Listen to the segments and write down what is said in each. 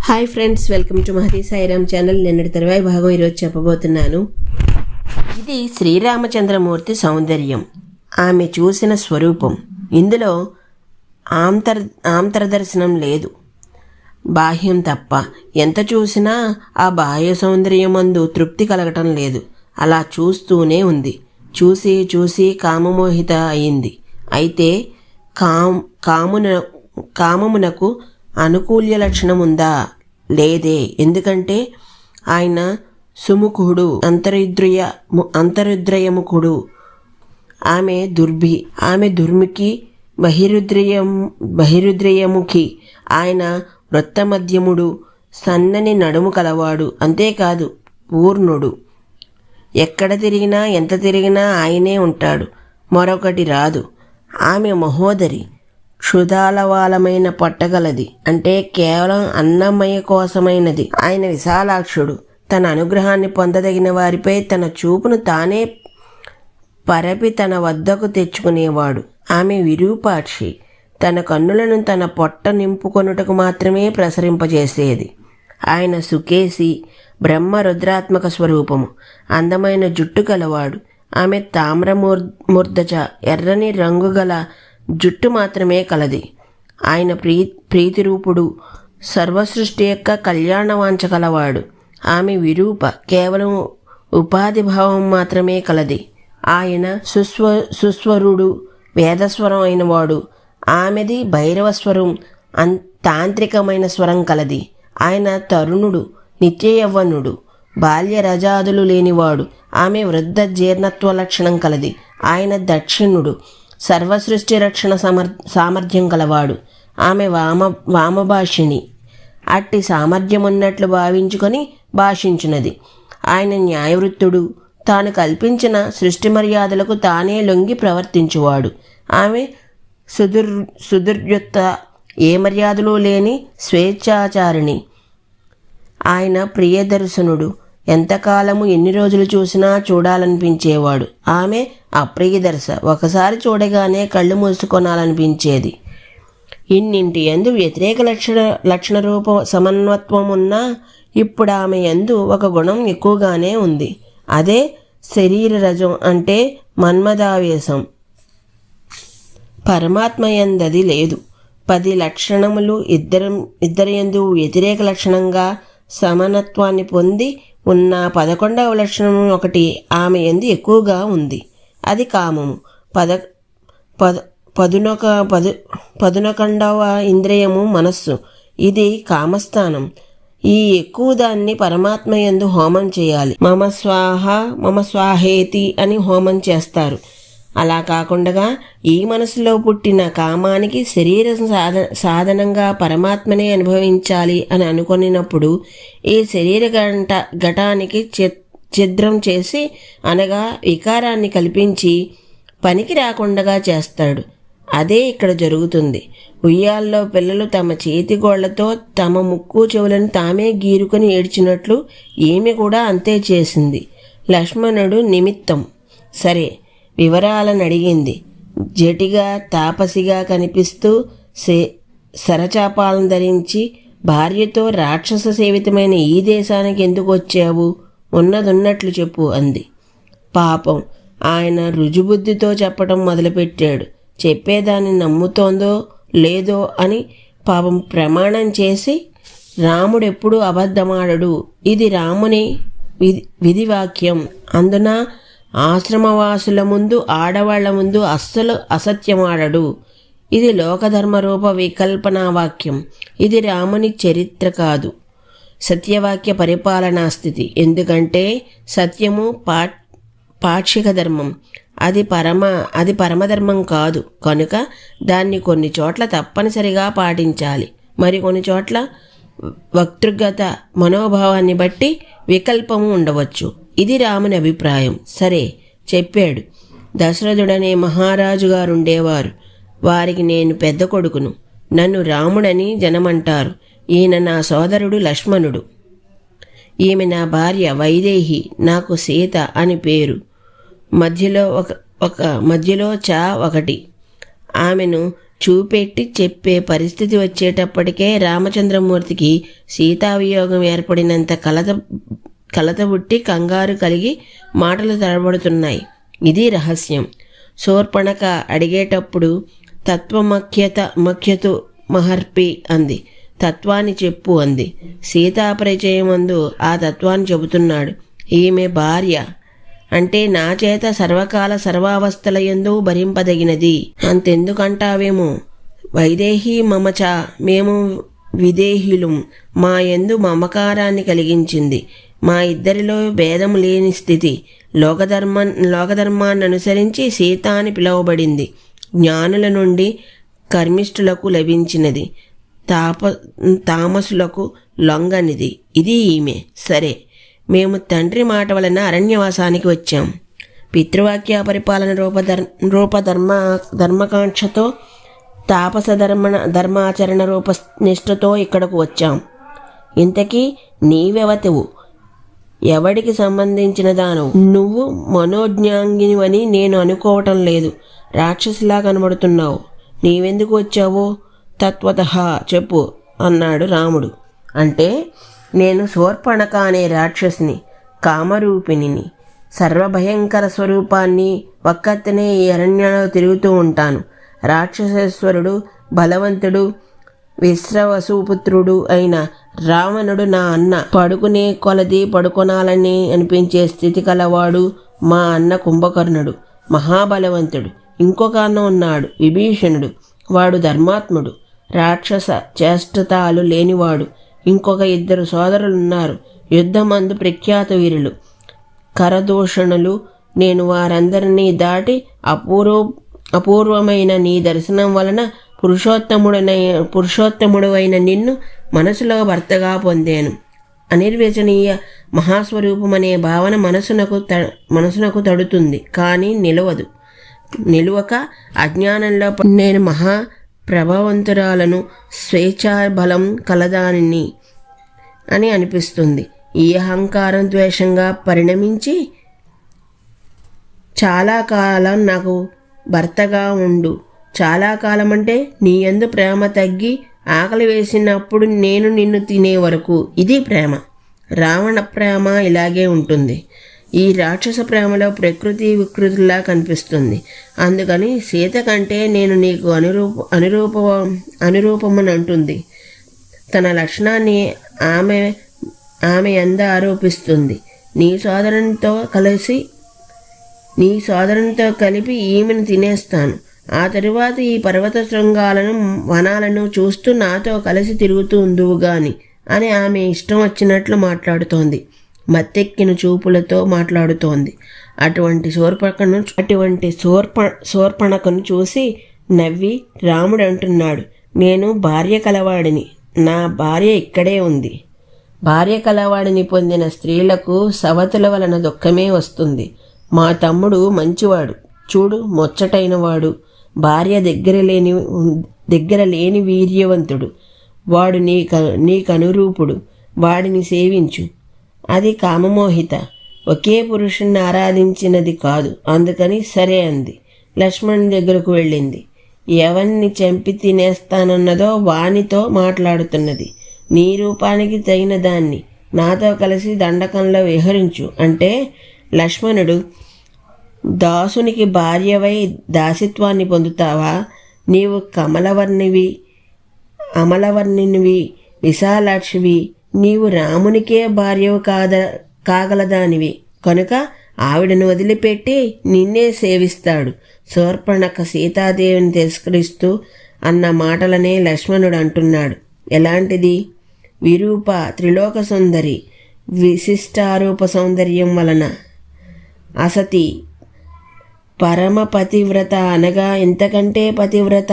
Hi friends, welcome to Mahathi Sairam channel. నిన్నటి తర్వాయి భాగం ఈరోజు చెప్పబోతున్నాను. ఇది శ్రీరామచంద్రమూర్తి సౌందర్యం, ఆమె చూసిన స్వరూపం. ఇందులో ఆంతరదర్శనం లేదు, బాహ్యం తప్ప. ఎంత చూసినా ఆ బాహ్య సౌందర్యమందు తృప్తి కలగటం లేదు. అలా చూస్తూనే ఉంది. చూసి చూసి కామమోహిత అయింది. అయితే కామమునకు అనుకూల్య లక్షణం ఉందా? లేదే. ఎందుకంటే ఆయన సుముఖుడు, అంతరుద్రయముఖుడు. ఆమె దుర్ముఖి, బహిరుద్రయముఖి. ఆయన వృత్తమధ్యముడు, సన్నని నడుము కలవాడు. అంతేకాదు పూర్ణుడు. ఎక్కడ తిరిగినా ఎంత తిరిగినా ఆయనే ఉంటాడు, మరొకటి రాదు. ఆమె మహోదరి, క్షుధాలవాలమైన పట్టగలది, అంటే కేవలం అన్నమయ కోసమైనది. ఆయన విశాలాక్షుడు, తన అనుగ్రహాన్ని పొందదగిన వారిపై తన చూపును తానే పరపి తన వద్దకు తెచ్చుకునేవాడు. ఆమె విరూపాక్షి, తన కన్నులను తన పొట్ట నింపుకొనుటకు మాత్రమే ప్రసరింపజేసేది. ఆయన సుకేసి, బ్రహ్మ రుద్రాత్మక స్వరూపము, అందమైన జుట్టు కలవాడు. ఆమె తామ్రమూర్ధజ, ఎర్రని రంగు గల జుట్టు మాత్రమే కలది. ఆయన ప్రీతిరూపుడు, సర్వసృష్టి యొక్క కళ్యాణవాంఛ కలవాడు. ఆమె విరూప, కేవలం ఉపాధి భావం మాత్రమే కలది. ఆయన సుస్వరుడు, వేదస్వరం అయినవాడు. ఆమెది భైరవస్వరం, తాంత్రికమైన స్వరం కలది. ఆయన తరుణుడు, నిత్య యవ్వనుడు, బాల్య రజాదులు లేనివాడు. ఆమె వృద్ధ జీర్ణత్వ లక్షణం కలది. ఆయన దక్షిణుడు, సర్వసృష్టి రక్షణ సామర్థ్యం కలవాడు. ఆమె వామభాషిణి, అట్టి సామర్థ్యమున్నట్లు భావించుకొని భాషించున్నది. ఆయన న్యాయవృత్తుడు, తాను కల్పించిన సృష్టి మర్యాదలకు తానే లొంగి ప్రవర్తించువాడు. ఆమె సుదుర్యుక్త, ఏ మర్యాదలు లేని స్వేచ్ఛాచారిణి. ఆయన ప్రియదర్శనుడు, ఎంతకాలము ఎన్ని రోజులు చూసినా చూడాలనిపించేవాడు. ఆమె అప్రియదర్శ, ఒకసారి చూడగానే కళ్ళు మూసుకొనాలనిపించేది. ఇన్నింటి యందు వ్యతిరేక లక్షణ రూప సమన్వత్వం ఉన్నా ఇప్పుడు ఆమె యందు ఒక గుణం ఎక్కువగానే ఉంది. అదే శరీర రజం, అంటే మన్మదావేశం. పరమాత్మ యందది లేదు. 10 లక్షణములు ఇద్దరి యందు వ్యతిరేక లక్షణంగా సమానత్వాన్ని పొంది ఉన్న 11వ లక్షణం ఒకటి ఆమె యందు ఎక్కువగా ఉంది. అది కామము. 11వ ఇంద్రియము మనస్సు. ఇది కామస్థానం. ఈ ఎక్కువ దాన్ని పరమాత్మ యందు హోమం చేయాలి. మమ స్వాహ మమ స్వాహేతి అని హోమం చేస్తారు. అలా కాకుండా ఈ మనసులో పుట్టిన కామానికి శరీర సాధనంగా పరమాత్మనే అనుభవించాలి అని అనుకున్నప్పుడు ఈ శరీర ఘటానికి ఛిద్రం చేసి, అనగా వికారాన్ని కల్పించి పనికి రాకుండా చేస్తాడు. అదే ఇక్కడ జరుగుతుంది. ఉయ్యాల్లో పిల్లలు తమ చేతి గోళ్లతో తమ ముక్కు చెవులను తామే గీరుకొని ఏడ్చినట్లు ఈమె కూడా అంతే చేసింది. లక్ష్మణుడు నిమిత్తం. సరే, వివరాలను అడిగింది. జటిగా తాపసిగా కనిపిస్తూ సరచాపాలను ధరించి భార్యతో రాక్షస సేవితమైన ఈ దేశానికి ఎందుకు వచ్చావు? ఉన్నదున్నట్లు చెప్పు అంది. పాపం, ఆయన రుజుబుద్ధితో చెప్పడం మొదలుపెట్టాడు. చెప్పేదాన్ని నమ్ముతోందో లేదో అని పాపం ప్రమాణం చేసి, రాముడెప్పుడు అబద్ధమాడడు, ఇది రాముని విధివాక్యం. అందున ఆశ్రమవాసుల ముందు, ఆడవాళ్ల ముందు అస్సలు అసత్యమాడడు. ఇది లోకధర్మరూప వికల్పనా వాక్యం. ఇది రాముని చరిత్ర కాదు, సత్యవాక్య పరిపాలనా స్థితి. ఎందుకంటే సత్యము పాక్షిక ధర్మం, అది పరమధర్మం కాదు. కనుక దాన్ని కొన్ని చోట్ల తప్పనిసరిగా పాటించాలి, మరి కొన్ని చోట్ల వక్తృగత మనోభావాన్ని బట్టి వికల్పము ఉండవచ్చు. ఇది రాముని అభిప్రాయం. సరే, చెప్పాడు. దశరథుడనే మహారాజు గారుండేవారు. వారికి నేను పెద్ద కొడుకును. నన్ను రాముడని జనమంటారు. ఈయన నా సోదరుడు లక్ష్మణుడు. ఈమె నా భార్య వైదేహి, నాకు సీత అని పేరు. మధ్యలో చ ఒకటి. ఆమెను చూపెట్టి చెప్పే పరిస్థితి వచ్చేటప్పటికే రామచంద్రమూర్తికి సీతావియోగం ఏర్పడినంత కలత పుట్టి కంగారు కలిగి మాటలు తడబడుతున్నాయి. ఇది రహస్యం. శూర్పణఖ అడిగేటప్పుడు మఖ్యతు మహర్పి అంది. తత్వాన్ని చెప్పు అంది. సీతాపరిచయమందు ఆ తత్వాన్ని చెబుతున్నాడు. ఈమె భార్య అంటే నా చేత సర్వకాల సర్వావస్థల యందు భరింపదగినది. అంతెందుకంటావేమో, వైదేహీ మమచ, మేము విదేహీలుం, మా యందు మమకారాన్ని కలిగించింది. మా ఇద్దరిలో భేదము లేని స్థితి. లోకధర్మాన్ని అనుసరించి సీత అని పిలువబడింది. జ్ఞానుల నుండి కర్మిష్ఠులకు లభించినది, తామసులకు లొంగనిది. ఇది ఈమె. సరే, మేము తండ్రి మాట వలన అరణ్యవాసానికి వచ్చాం. పితృవాక్య పరిపాలన ధర్మకాంక్షతో తాపస ధర్మాచరణ నిష్ఠతో ఇక్కడకు వచ్చాం. ఇంతకీ నీవెవతవు? ఎవడికి సంబంధించిన దానవు? నువ్వు మనోజ్ఞాంగినివని నేను అనుకోవటం లేదు. రాక్షసిలా కనబడుతున్నావు. నీవెందుకు వచ్చావో తత్వతః చెప్పు అన్నాడు రాముడు. అంటే నేను శూర్పణఖ అనే రాక్షసిని, కామరూపిణిని, సర్వభయంకర స్వరూపాన్ని. ఒక్కతనే ఈ అరణ్యంలో తిరుగుతూ ఉంటాను. రాక్షసేశ్వరుడు, బలవంతుడు, విశ్రవసుపుత్రుడు అయిన రావణుడు నా అన్న. పడుకునే కొలది పడుకొనాలని అనిపించే స్థితి కలవాడు మా అన్న కుంభకర్ణుడు, మహాబలవంతుడు. ఇంకొక అన్న ఉన్నాడు, విభీషణుడు. వాడు ధర్మాత్ముడు, రాక్షస చేష్టతాలు లేనివాడు. ఇంకొక 2 సోదరులున్నారు, యుద్ధమందు ప్రఖ్యాత వీరులు, కరదూషణులు. నేను వారందరినీ దాటి అపూర్వమైన నీ దర్శనం వలన పురుషోత్తముడు అయిన నిన్ను మనసులో భర్తగా పొందాను. అనిర్వచనీయ మహాస్వరూపమనే భావన మనసునకు తడుతుంది, కానీ నిలువక అజ్ఞానంలో నేను మహా ప్రభావంతురాలను, స్వేచ్ఛాబలం కలదానిని అని అనిపిస్తుంది. ఈ అహంకారం ద్వేషంగా పరిణమించి చాలా కాలం నాకు భర్తగా ఉండు. చాలా కాలం అంటే నీ యందు ప్రేమ తగ్గి ఆకలి వేసినప్పుడు నేను నిన్ను తినే వరకు. ఇది ప్రేమ. రావణ ప్రేమ ఇలాగే ఉంటుంది. ఈ రాక్షస ప్రేమలో ప్రకృతి వికృతిలా కనిపిస్తుంది. అందుకని సీత కంటే నేను నీకు అనురూపమని అంటుంది. తన లక్షణాన్ని ఆమె యంద ఆరోపిస్తుంది. నీ సోదరునితో కలిపి ఈమెను తినేస్తాను. ఆ తరువాత ఈ పర్వత శృంగాలను, వనాలను చూస్తూ నాతో కలిసి తిరుగుతూ ఉందువు గాని అని ఆమె ఇష్టం వచ్చినట్లు మాట్లాడుతోంది. మత్తెక్కిన చూపులతో మాట్లాడుతోంది. అటువంటి శూర్పణఖను చూసి నవ్వి రాముడు అంటున్నాడు, నేను భార్య కలవాడిని. నా భార్య ఇక్కడే ఉంది. భార్య కలవాడిని పొందిన స్త్రీలకు సవతుల వలన దుఃఖమే వస్తుంది. మా తమ్ముడు మంచివాడు, చూడు ముచ్చటైనవాడు, భార్య దగ్గర లేని వీర్యవంతుడు. వాడు నీకు అనురూపుడు. వాడిని సేవించు. అది కామమోహిత, ఒకే పురుషుణ్ణి ఆరాధించినది కాదు. అందుకని సరే అంది. లక్ష్మణుని దగ్గరకు వెళ్ళింది. ఎవరిని చంపి తినేస్తానన్నదో వానితో మాట్లాడుతున్నది. నీ రూపానికి తగిన దాన్ని నాతో కలిసి దండకంలో విహరించు అంటే లక్ష్మణుడు, దాసునికి భార్యవై దాసిత్వాన్ని పొందుతావా? నీవు కమలవర్ణివి, అమలవర్ణినివి, విశాలాక్షివి. నీవు రామునికే భార్యవు కాగలదానివి కనుక ఆవిడను వదిలిపెట్టి నిన్నే సేవిస్తాడు. శూర్పణఖ సీతాదేవిని తిరస్కరిస్తూ అన్న మాటలనే లక్ష్మణుడు అంటున్నాడు. ఎలాంటిది? విరూప, త్రిలోక సుందరి, విశిష్టారూప సౌందర్యం వలన అసతి, పరమ పతివ్రత అనగా ఇంతకంటే పతివ్రత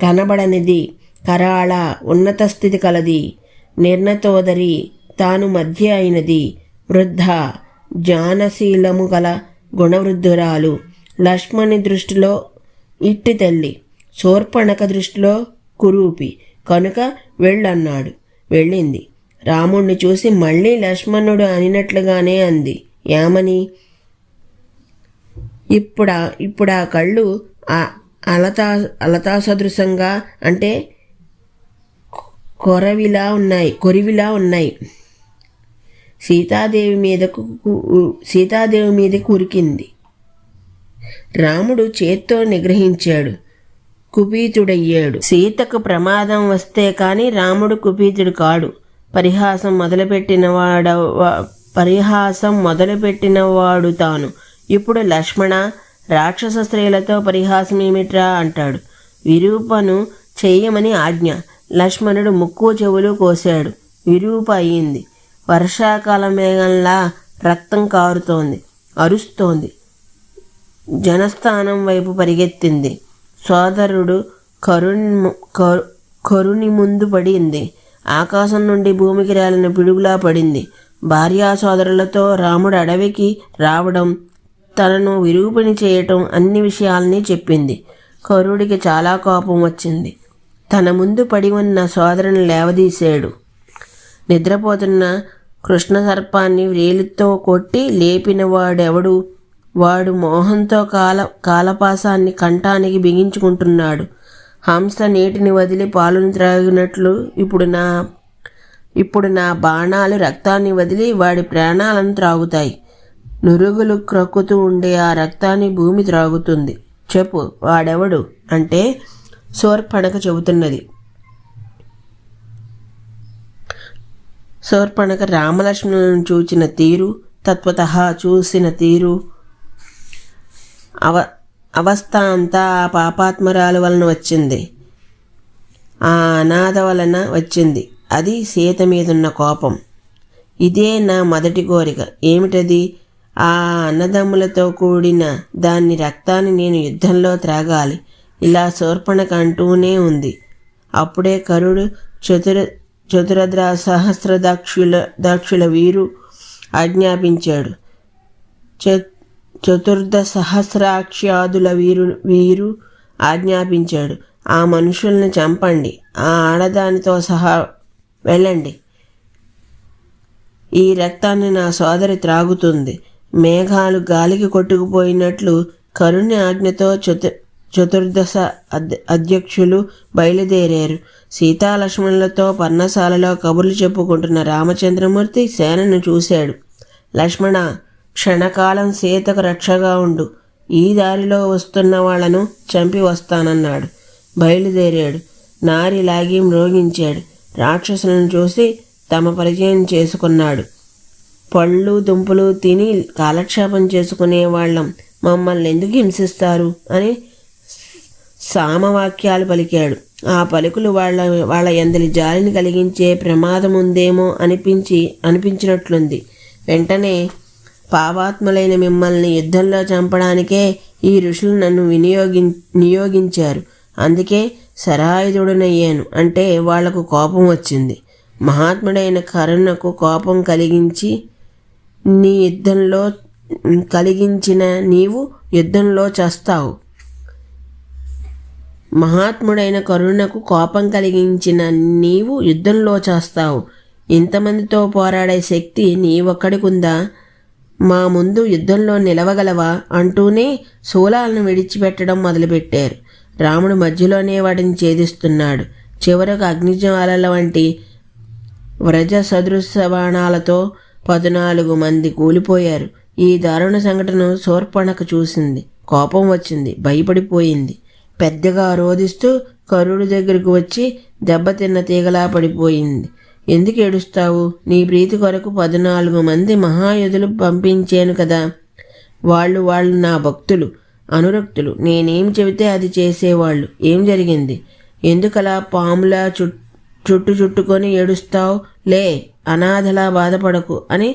కనబడనిది, కరాళ, ఉన్నత స్థితి కలది, నిర్ణతోదరి, తాను మధ్య అయినది, వృద్ధ, జానశీలము గల గుణవృద్ధురాలు. లక్ష్మణి దృష్టిలో ఇట్టి తల్లి, శూర్పణఖ దృష్టిలో కురూపి కనుక వెళ్ళన్నాడు. వెళ్ళింది. రాముణ్ణి చూసి మళ్ళీ లక్ష్మణుడు అనినట్లుగానే అంది. ఏమని? ఇప్పుడా కళ్ళు అలతా సదృశంగా అంటే కొరివిలా ఉన్నాయి. సీతాదేవి మీదకు ఉరికింది. రాముడు చేత్తో నిగ్రహించాడు, కుపీతుడయ్యాడు. సీతకు ప్రమాదం వస్తే కాని రాముడు కుపీతుడు కాడు. పరిహాసం మొదలుపెట్టినవాడు తాను. ఇప్పుడు లక్ష్మణ, రాక్షస స్త్రీలతో పరిహాసం ఏమిట్రా అంటాడు. విరూపను చెయ్యమని ఆజ్ఞ. లక్ష్మణుడు ముక్కు చెవులు కోశాడు. విరూప అయింది. వర్షాకాల మేఘంలా రక్తం కారుతోంది, అరుస్తోంది. జనస్థానం వైపు పరిగెత్తింది. సోదరుడు కరుని ముందు పడింది. ఆకాశం నుండి భూమికి రాలిన పిడుగులా పడింది. భార్యా సోదరులతో రాముడు అడవికి రావడం, తనను విరూపిణి చేయటం అన్ని విషయాల్ని చెప్పింది. కరుడికి చాలా కోపం వచ్చింది. తన ముందు పడి ఉన్న సోదరుని లేవదీశాడు. నిద్రపోతున్న కృష్ణ సర్పాన్ని వ్రేలితో కొట్టి లేపిన వాడెవడు? వాడు మోహంతో కాలపాసాన్ని కంఠానికి బిగించుకుంటున్నాడు. హంస నీటిని వదిలి పాలును త్రాగినట్లు ఇప్పుడు నా బాణాలు రక్తాన్ని వదిలి వాడి ప్రాణాలను త్రాగుతాయి. నురుగులు క్రక్కుతూ ఉండే ఆ రక్తాన్ని భూమి త్రాగుతుంది. చెప్పు, వాడెవడు అంటే శూర్పణఖ చెబుతున్నది. శూర్పణఖ రామలక్ష్మణులను చూచిన తీరు, తత్వతః చూసిన తీరు, అవస్థ అంతా ఆ పాపాత్మరాలు వలన వచ్చింది. ఆ అనాథ వలన వచ్చింది. అది సీత మీదున్న కోపం. ఇదే నా మొదటి కోరిక. ఏమిటది? ఆ అన్నదమ్ములతో కూడిన దాని రక్తాన్ని నేను యుద్ధంలో త్రాగాలి. ఇలా శూర్పణఖ అంటూనే ఉంది. అప్పుడే కరుడు చతురద్ర సహస్ర దాక్షుల వీరు ఆజ్ఞాపించాడు. చతుర్ద సహస్రాక్ష్యాదుల వీరు ఆజ్ఞాపించాడు. ఆ మనుషుల్ని చంపండి, ఆ ఆడదానితో సహా వెళ్ళండి. ఈ రక్తాన్ని నా సోదరి త్రాగుతుంది. మేఘాలు గాలికి కొట్టుకుపోయినట్లు కరుణి ఆజ్ఞతో చతుర్దశ అధ్యక్షులు బయలుదేరారు. సీతాలక్ష్మణులతో పర్ణశాలలో కబుర్లు చెప్పుకుంటున్న రామచంద్రమూర్తి సేనను చూశాడు. లక్ష్మణ, క్షణకాలం సీతకు రక్షగా ఉండు. ఈ దారిలో వస్తున్న వాళ్లను చంపి వస్తానన్నాడు. బయలుదేరాడు. నారి లాగి మ్రోగించాడు. రాక్షసులను చూసి తమ పరిచయం చేసుకున్నాడు. పళ్ళు దుంపులు తిని కాలక్షేపం చేసుకునే వాళ్ళం మమ్మల్ని ఎందుకు హింసిస్తారు అని సామవాక్యాలు పలికాడు. ఆ పలుకులు వాళ్ళ ఎందలి జాలిని కలిగించే ప్రమాదం ఉందేమో అనిపించినట్లుంది. వెంటనే, పాపాత్ములైన మిమ్మల్ని యుద్ధంలో చంపడానికే ఈ ఋషులు నన్ను నియోగించారు. అందుకే సరాయుధుడనయ్యాను అంటే వాళ్లకు కోపం వచ్చింది. మహాత్ముడైన కరుణకు కోపం కలిగించిన నీవు యుద్ధంలో చస్తావు. మహాత్ముడైన కరుణకు కోపం కలిగించిన నీవు యుద్ధంలో చేస్తావు. ఇంతమందితో పోరాడే శక్తి నీవొక్కడికుందా? మా ముందు యుద్ధంలో నిలవగలవా అంటూనే శూలాలను విడిచిపెట్టడం మొదలుపెట్టారు. రాముడు మధ్యలోనే వాటిని ఛేదిస్తున్నాడు. చివరకు అగ్నిజ్వాలల వంటి వ్రజ సదృశ బాణాలతో 14 మంది కూలిపోయారు. ఈ దారుణ సంఘటన శూర్పణఖ చూసింది. కోపం వచ్చింది, భయపడిపోయింది. పెద్దగా రోదిస్తూ కరుడు దగ్గరకు వచ్చి దెబ్బతిన్న తీగలా పడిపోయింది. ఎందుకు ఏడుస్తావు? నీ ప్రీతి కొరకు 14 మంది మహాయోధులు పంపించాను కదా. వాళ్ళు నా భక్తులు, అనురక్తులు. నేనేం చెబితే అది చేసేవాళ్ళు. ఏం జరిగింది? ఎందుకలా పాములా చుట్టుకొని ఏడుస్తావు? లే, అనాథలా బాధపడకు అని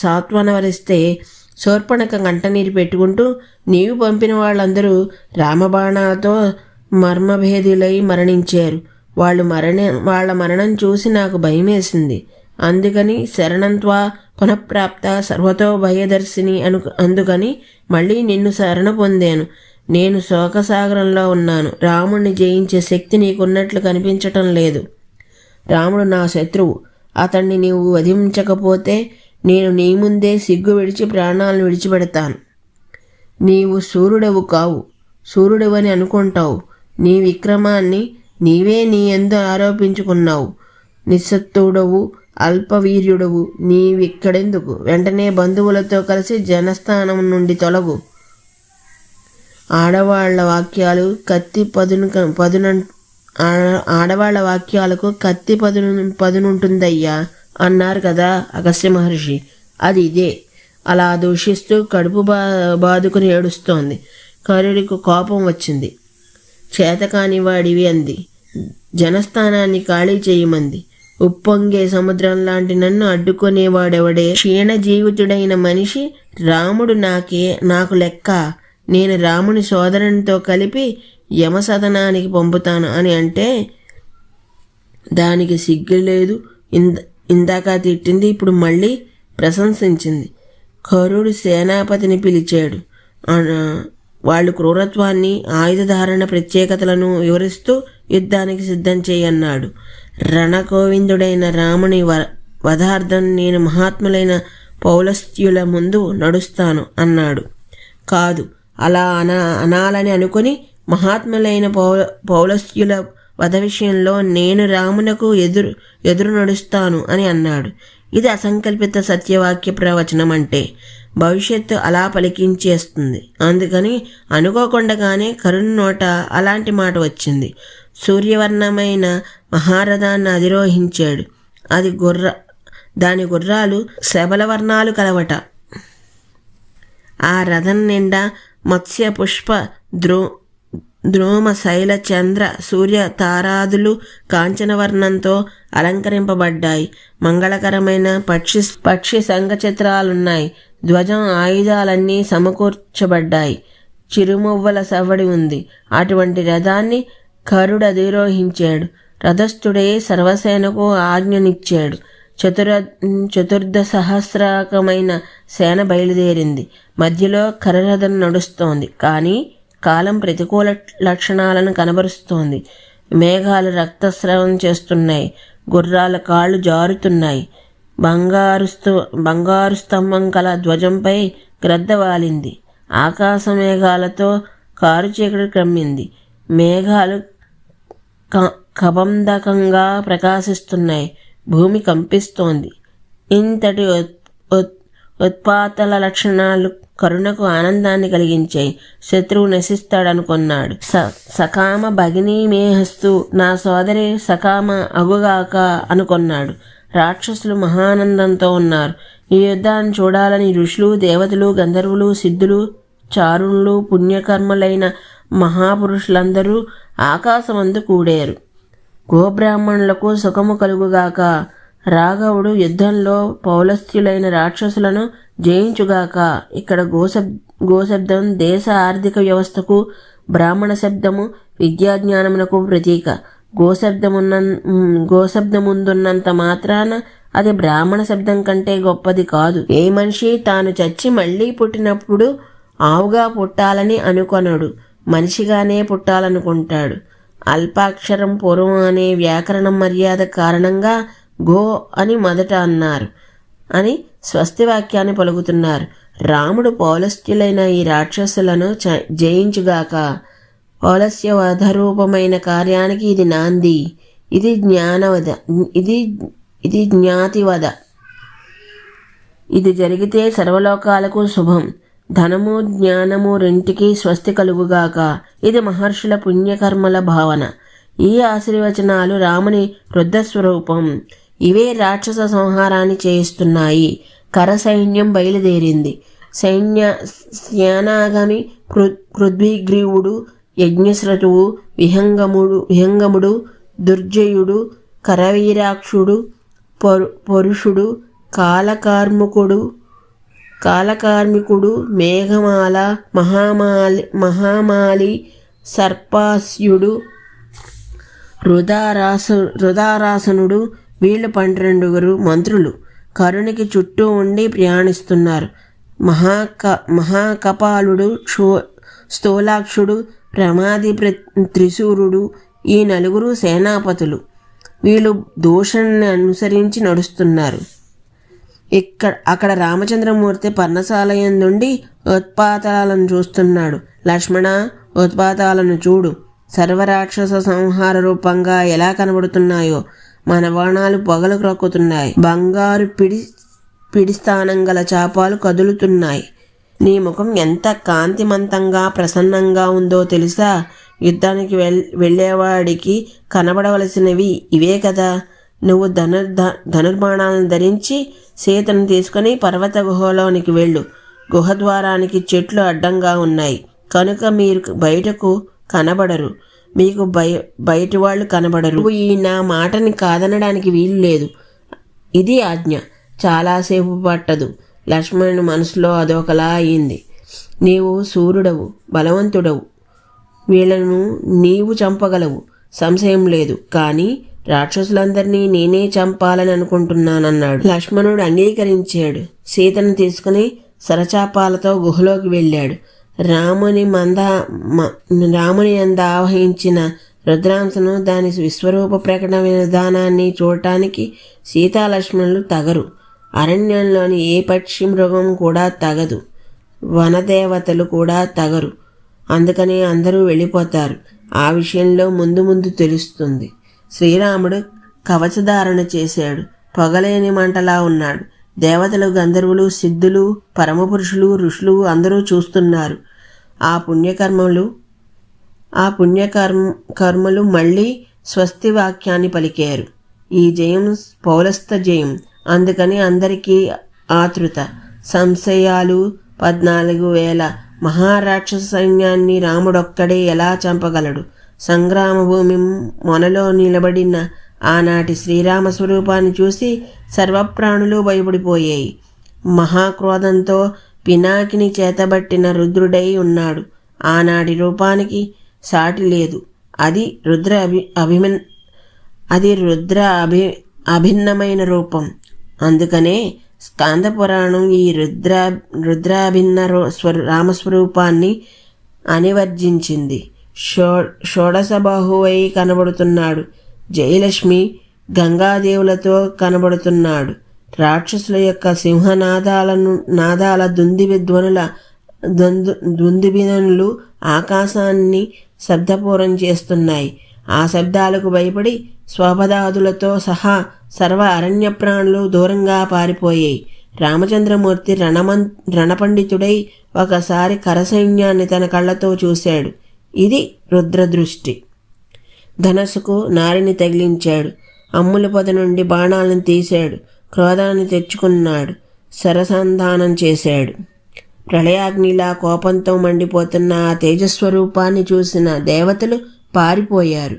సాత్వనవరిస్తే శూర్పణఖ కంటనీరు పెట్టుకుంటూ, నీవు పంపిన వాళ్ళందరూ రామబాణాలతో మర్మభేదులై మరణించారు. వాళ్ళ మరణం చూసి నాకు భయమేసింది. అందుకని శరణంత్వా పునఃప్రాప్త సర్వతో భయదర్శిని అందుకని మళ్ళీ నిన్ను శరణ పొందాను. నేను శోకసాగరంలో ఉన్నాను. రాముణ్ణి జయించే శక్తి నీకున్నట్లు కనిపించటం లేదు. రాముడు నా శత్రువు. అతన్ని నీవు వధించకపోతే నేను నీ ముందే సిగ్గు విడిచి ప్రాణాలను విడిచిపెడతాను. నీవు సూర్యుడవు కావు. సూర్యుడివని అనుకుంటావు. నీ విక్రమాన్ని నీవే నీ యందు ఆరోపించుకున్నావు. నిస్సత్తుడవు, అల్పవీర్యుడవు, నీవిక్కడెందుకు? వెంటనే బంధువులతో కలిసి జనస్థానం నుండి తొలగు. ఆడవాళ్ల వాక్యాలకు కత్తి పదునుంటుందయ్యా అన్నారు కదా అగస్త్య మహర్షి. అది ఇదే. అలా దూషిస్తూ కడుపు బాదుకుని ఏడుస్తోంది. కరుడికి కోపం వచ్చింది. చేతకాని వాడివి అంది. జనస్థానాన్ని ఖాళీ చేయమంది. ఉప్పొంగే సముద్రం లాంటి నన్ను అడ్డుకునేవాడెవడే? క్షీణ జీవితుడైన మనిషి రాముడు నాకు లెక్క. నేను రాముని సోదరునితో కలిపి యమసదనానికి పంపుతాను అని అంటే దానికి సిగ్గు లేదు. ఇందాక తిట్టింది, ఇప్పుడు మళ్ళీ ప్రశంసించింది. కరుడు సేనాపతిని పిలిచాడు. వాళ్ళు క్రూరత్వాన్ని, ఆయుధధారణ ప్రత్యేకతలను వివరిస్తూ యుద్ధానికి సిద్ధం చేయన్నాడు. రణకోవిందుడైన రాముని వధార్థం నేను మహాత్ములైన పౌలస్త్యుల ముందు నడుస్తాను అన్నాడు. కాదు, అలా అనాలని అనుకుని మహాత్ములైన పౌలస్త్యుల వధ విషయంలో నేను రామునకు ఎదురు నడుస్తాను అని అన్నాడు. ఇది అసంకల్పిత సత్యవాక్య ప్రవచనం అంటే భవిష్యత్తు అలా పలికించేస్తుంది. అందుకని అనుకోకుండానే కరుణ నోట అలాంటి మాట వచ్చింది. సూర్యవర్ణమైన మహారథాన్ని అధిరోహించాడు. దాని గుర్రాలు శబల వర్ణాలు కలవట. ఆ రథం నిండా మత్స్య పుష్ప ద్రోమ శైల చంద్ర సూర్య తారాదులు కాంచనవర్ణంతో అలంకరింపబడ్డాయి. మంగళకరమైన పక్షి సంఘచిత్రాలున్నాయి. ధ్వజం, ఆయుధాలన్నీ సమకూర్చబడ్డాయి. చిరుమువ్వల సవ్వడి ఉంది. అటువంటి రథాన్ని కరుడు అధిరోహించాడు. రథస్థుడే సర్వసేనకు ఆజ్ఞనిచ్చాడు. చతుర్దసహస్రకమైన సేన బయలుదేరింది. మధ్యలో కరరథం నడుస్తోంది. కానీ కాలం ప్రతికూల లక్షణాలను కనబరుస్తోంది. మేఘాలు రక్తస్రావం చేస్తున్నాయి. గుర్రాల కాళ్ళు జారుతున్నాయి. బంగారు స్తంభం కల ధ్వజంపై గ్రద్ద వాలింది. ఆకాశ మేఘాలతో కారు చీకటి క్రమ్మింది. మేఘాలు కబంధకంగా ప్రకాశిస్తున్నాయి. భూమి కంపిస్తోంది. ఇంతటి ఉత్పాతల లక్షణాలు కరుణకు ఆనందాన్ని కలిగించాయి. శత్రువు నశిస్తాడనుకున్నాడు. సకామ భగినీ మేహస్తు, నా సోదరి సకామ అగుగాక అనుకున్నాడు. రాక్షసులు మహానందంతో ఉన్నారు. ఈ యుద్ధాన్ని చూడాలని ఋషులు, దేవతలు, గంధర్వులు, సిద్ధులు, చారుణులు, పుణ్యకర్మలైన మహాపురుషులందరూ ఆకాశమందు కూడారు. గోబ్రాహ్మణులకు సుఖము కలుగుగాక. రాఘవుడు యుద్ధంలో పౌలస్త్యులైన రాక్షసులను జయించుగాక. ఇక్కడ గోశబ్దం దేశ ఆర్థిక వ్యవస్థకు, బ్రాహ్మణ శబ్దము విద్యాజ్ఞానమునకు ప్రతీక. గోశబ్దముందున్నంత మాత్రాన అది బ్రాహ్మణ శబ్దం కంటే గొప్పది కాదు. ఏ మనిషి తాను చచ్చి మళ్ళీ పుట్టినప్పుడు ఆవుగా పుట్టాలని అనుకొనడు, మనిషిగానే పుట్టాలనుకుంటాడు. అల్పాక్షరం పూర్వం అనే వ్యాకరణ మర్యాద కారణంగా గో అని మొదట అన్నారు అని స్వస్తివాక్యాన్ని పలుకుతున్నారు. రాముడు పౌలస్త్యులైన ఈ రాక్షసులను జయించుగాక. పౌలస్య వధరూపమైన కార్యానికి ఇది నాంది. ఇది జ్ఞానవధ. ఇది జ్ఞాతివధ. ఇది జరిగితే సర్వలోకాలకు శుభం. ధనము, జ్ఞానము రెంటికి స్వస్తి కలుగుగాక. ఇది మహర్షుల పుణ్యకర్మల భావన. ఈ ఆశీర్వచనాలు రాముని రుద్రస్వరూపం. ఇవే రాక్షస సంహారాన్ని చేయిస్తున్నాయి. కర సైన్యం బయలుదేరింది. సేనాగమి పృథ్వీగ్రీవుడు, యజ్ఞశ్రతువు, విహంగముడు, దుర్జయుడు, కరవీరాక్షుడు, పరుషుడు, కాలకార్మికుడు, మేఘమాల, మహామాలి, సర్పాస్యుడు, రుదారాసనుడు, వీళ్ళు 12 మంత్రులు కరుణికి చుట్టూ ఉండి ప్రయాణిస్తున్నారు. మహాకపాలుడు, స్థూలాక్షుడు, ప్రమాది త్రిశూరుడు, ఈ 4 సేనాపతులు. వీళ్ళు దూషణని అనుసరించి నడుస్తున్నారు. అక్కడ రామచంద్రమూర్తి పర్ణశాలయందుండి ఉత్పాతాలను చూస్తున్నాడు. లక్ష్మణ, ఉత్పాతాలను చూడు, సర్వరాక్షస సంహార రూపంగా ఎలా కనబడుతున్నాయో. మన బాణాలు పొగలు క్రొక్కుతున్నాయి. బంగారు పిడి స్థానం గల చాపాలు కదులుతున్నాయి. నీ ముఖం ఎంత కాంతిమంతంగా ప్రసన్నంగా ఉందో తెలుసా? యుద్ధానికి వెళ్ళేవాడికి కనబడవలసినవి ఇవే కదా. నువ్వు ధనుర్బాణాలను ధరించి సీతను తీసుకుని పర్వత గుహలోనికి వెళ్ళు. గుహద్వారానికి చెట్లు అడ్డంగా ఉన్నాయి కనుక మీరు బయటకు కనబడరు. మీకు బయటి వాళ్ళు కనబడరు. ఈ నా మాటని కాదనడానికి వీలు లేదు. ఇది ఆజ్ఞ. చాలాసేపు పట్టదు. లక్ష్మణుని మనసులో అదొకలా అయింది. నీవు సూర్యుడవు, బలవంతుడవు, వీళ్లను నీవు చంపగలవు, సంశయం లేదు. కానీ రాక్షసులందరినీ నేనే చంపాలని అనుకుంటున్నానన్నాడు. లక్ష్మణుడు అంగీకరించాడు. సీతను తీసుకుని సరచాపాలతో గుహలోకి వెళ్ళాడు. రాముని అంద ఆవహించిన రుద్రాంశను దాని విశ్వరూప ప్రకటన విధానాన్ని చూడటానికి సీతాలక్ష్మణులు తగరు. అరణ్యంలోని ఏ పక్షి మృగం కూడా తగదు. వనదేవతలు కూడా తగరు. అందుకని అందరూ వెళ్ళిపోతారు. ఆ విషయంలో ముందు ముందు తెలుస్తుంది. శ్రీరాముడు కవచధారణ చేశాడు. పొగలేని మంటలా ఉన్నాడు. దేవతలు, గంధర్వులు, సిద్ధులు, పరమపురుషులు, ఋషులు అందరూ చూస్తున్నారు. ఆ పుణ్యకర్మలు మళ్ళీ స్వస్తి వాక్యాన్ని పలికారు. ఈ జయం పౌలస్త జయం. అందుకని అందరికీ ఆతృత, సంశయాలు. 14,000 మహారాక్షస సైన్యాన్ని రాముడొక్కడే ఎలా చంపగలడు? సంగ్రామ భూమి మొనలో నిలబడిన ఆనాటి శ్రీరామ స్వరూపాన్ని చూసి సర్వప్రాణులు భయపడిపోయాయి. మహాక్రోధంతో పినాకిని చేతబట్టిన రుద్రుడై ఉన్నాడు. ఆనాటి రూపానికి సాటి లేదు. అది అభిన్నమైన రూపం. అందుకనే స్కాందపురాణం ఈ రుద్రాభిన్న రామస్వరూపాన్ని అనివర్జించింది. షోడశబాహువై కనబడుతున్నాడు. జయలక్ష్మి గంగాదేవులతో కనబడుతున్నాడు. రాక్షసుల యొక్క సింహనాదాల దుందుబిధనులు ఆకాశాన్ని శబ్దపూరం చేస్తున్నాయి. ఆ శబ్దాలకు భయపడి స్వపదాదులతో సహా సర్వ అరణ్య ప్రాణులు దూరంగా పారిపోయాయి. రామచంద్రమూర్తి రణపండితుడై ఒకసారి కరసైన్యాన్ని తన కళ్ళతో చూశాడు. ఇది రుద్రదృష్టి. ధనస్సుకు నారిని తగిలించాడు. అమ్ముల పొద నుండి బాణాలను తీశాడు. క్రోధాన్ని తెచ్చుకున్నాడు. సరసంధానం చేశాడు. ప్రళయాగ్నిలా కోపంతో మండిపోతున్న ఆ తేజస్వరూపాన్ని చూసిన దేవతలు పారిపోయారు.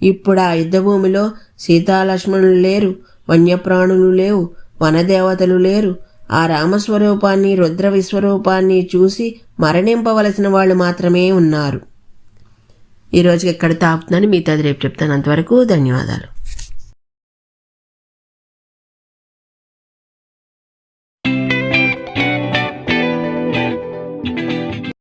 ఇప్పుడు ఆ యుద్ధభూమిలో సీతాలక్ష్మణులు లేరు, వన్యప్రాణులు లేవు, వనదేవతలు లేరు. ఆ రామస్వరూపాన్ని, రుద్ర విశ్వరూపాన్ని చూసి మరణింపవలసిన వాళ్ళు మాత్రమే ఉన్నారు. ఈరోజుకి ఎక్కడ తాపుతున్నాను, మిగతాది రేపు చెప్తాను. అంతవరకు ధన్యవాదాలు.